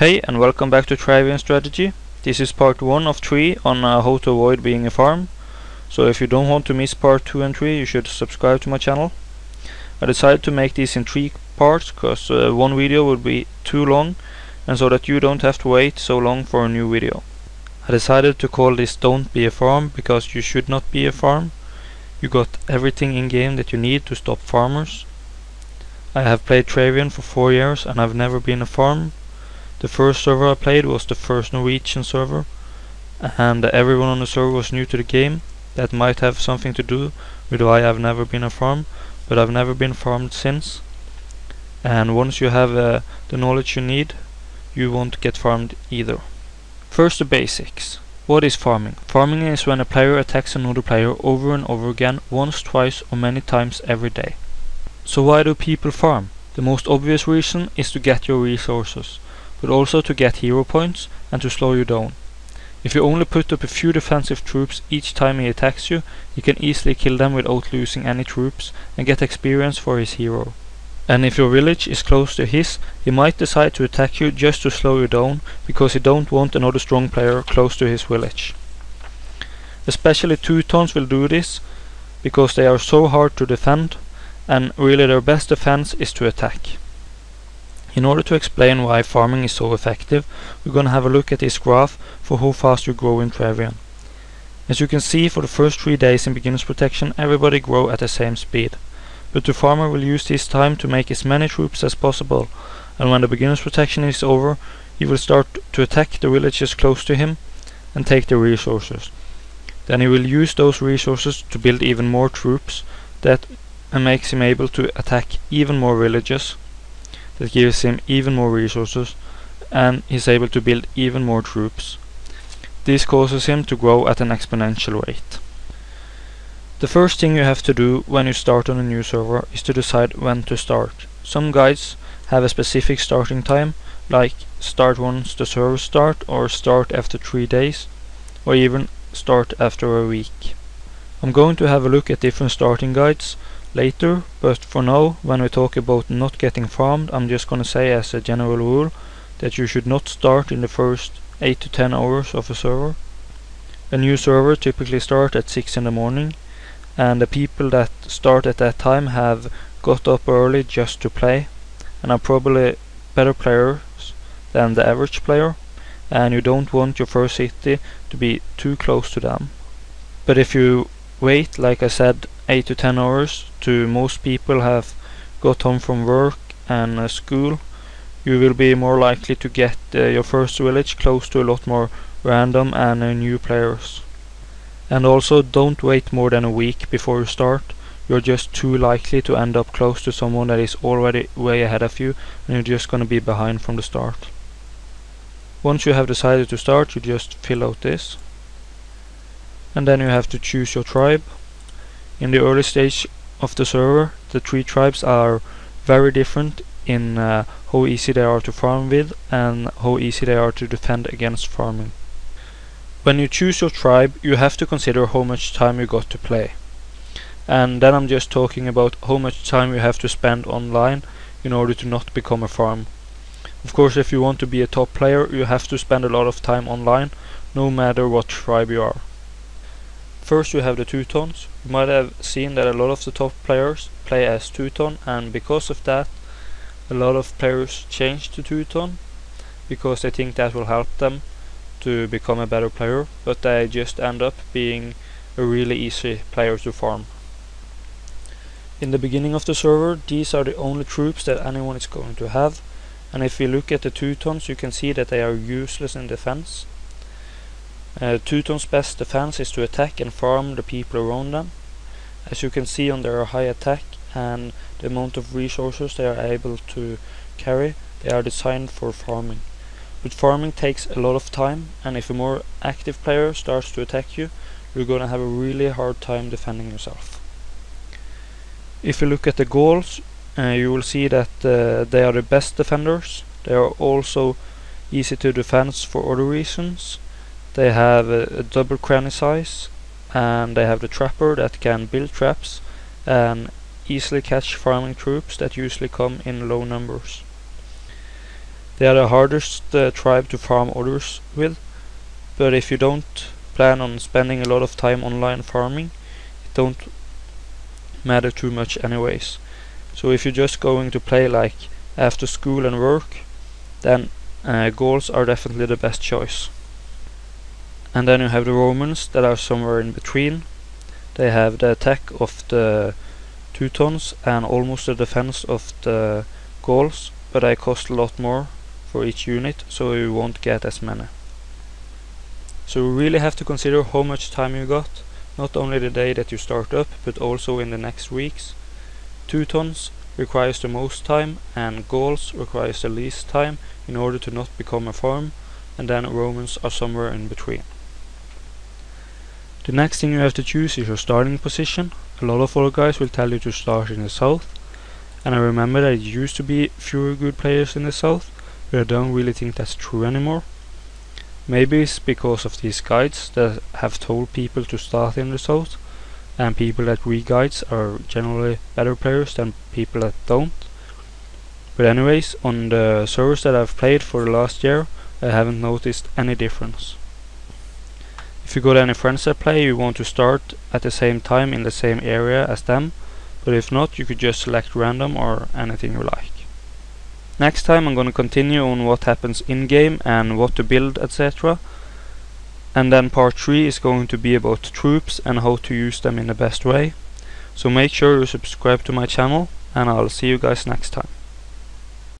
Hey, and welcome back to Travian Strategy. This is part 1 of 3 on how to avoid being a farm. So if you don't want to miss part 2 and 3, you should subscribe to my channel. I decided to make these in 3 parts because one video would be too long, and so that you don't have to wait so long for a new video. I decided to call this Don't Be a Farm because you should not be a farm. You got everything in game that you need to stop farmers. I have played Travian for 4 years and I've never been a farm. The first server I played was the first Norwegian server, and everyone on the server was new to the game. That might have something to do with why I've never been a farm, but I've never been farmed since. And once you have the knowledge you need, you won't get farmed either. First, the basics. What is farming? Farming is when a player attacks another player over and over again, once, twice or many times every day. So why do people farm? The most obvious reason is to get your resources, but also to get hero points and to slow you down. If you only put up a few defensive troops each time he attacks you, you can easily kill them without losing any troops and get experience for his hero. And if your village is close to his, he might decide to attack you just to slow you down, because he don't want another strong player close to his village. Especially Teutons will do this, because they are so hard to defend, and really their best defense is to attack. In order to explain why farming is so effective, we're gonna have a look at this graph for how fast you grow in Travian. As you can see, for the first 3 days in Beginner's Protection, everybody grow at the same speed. But the farmer will use this time to make as many troops as possible, and when the Beginner's Protection is over, he will start to attack the villages close to him and take the resources. Then he will use those resources to build even more troops that makes him able to attack even more villages. That gives him even more resources, and he's able to build even more troops. This causes him to grow at an exponential rate. The first thing you have to do when you start on a new server is to decide when to start. Some guides have a specific starting time, like start once the server start, or start after 3 days, or even start after a week. I'm going to have a look at different starting guides later, but for now, when we talk about not getting farmed, I'm just gonna say as a general rule that you should not start in the first 8 to 10 hours of a server. A new server typically starts at 6 in the morning, and the people that start at that time have got up early just to play, and are probably better players than the average player, and you don't want your first city to be too close to them. But if you wait, like I said, 8 to 10 hours to most people have got home from work and school, you will be more likely to get your first village close to a lot more random and new players. And also, don't wait more than a week before you start. You're just too likely to end up close to someone that is already way ahead of you, and you're just gonna be behind from the start. Once you have decided to start, you just fill out this, and then you have to choose your tribe. In the early stage of the server, the 3 tribes are very different in how easy they are to farm with and how easy they are to defend against farming. When you choose your tribe, you have to consider how much time you got to play. And then I'm just talking about how much time you have to spend online in order to not become a farm. Of course, if you want to be a top player, you have to spend a lot of time online, no matter what tribe you are. First, you have the Teutons. You might have seen that a lot of the top players play as Teuton, and because of that, a lot of players change to Teuton because they think that will help them to become a better player, but they just end up being a really easy player to farm. In the beginning of the server, these are the only troops that anyone is going to have, and if you look at the Teutons, you can see that they are useless in defense. Teuton's best defense is to attack and farm the people around them. As you can see on their high attack and the amount of resources they are able to carry, they are designed for farming. But farming takes a lot of time, and if a more active player starts to attack you, you're gonna have a really hard time defending yourself. If you look at the Gauls, you will see that they are the best defenders. They are also easy to defend for other reasons. They have a double cranny size, and they have the trapper that can build traps and easily catch farming troops that usually come in low numbers. They are the hardest tribe to farm others with, but if you don't plan on spending a lot of time online farming, it don't matter too much anyways. So if you're just going to play like after school and work, then Gauls are definitely the best choice. And then you have the Romans that are somewhere in between. They have the attack of the Teutons and almost the defense of the Gauls, but they cost a lot more for each unit, so you won't get as many. So you really have to consider how much time you got, not only the day that you start up, but also in the next weeks. Teutons requires the most time, and Gauls requires the least time in order to not become a farm, and then Romans are somewhere in between. The next thing you have to choose is your starting position. A lot of other guys will tell you to start in the south, and I remember that it used to be fewer good players in the south, but I don't really think that's true anymore. Maybe it's because of these guides that have told people to start in the south, and people that read guides are generally better players than people that don't. But anyways, on the servers that I've played for the last year, I haven't noticed any difference. If you got any friends that play, you want to start at the same time in the same area as them, but if not, you could just select random or anything you like. Next time I'm gonna continue on what happens in game and what to build, etc. And then part 3 is going to be about troops and how to use them in the best way. So make sure you subscribe to my channel, and I'll see you guys next time.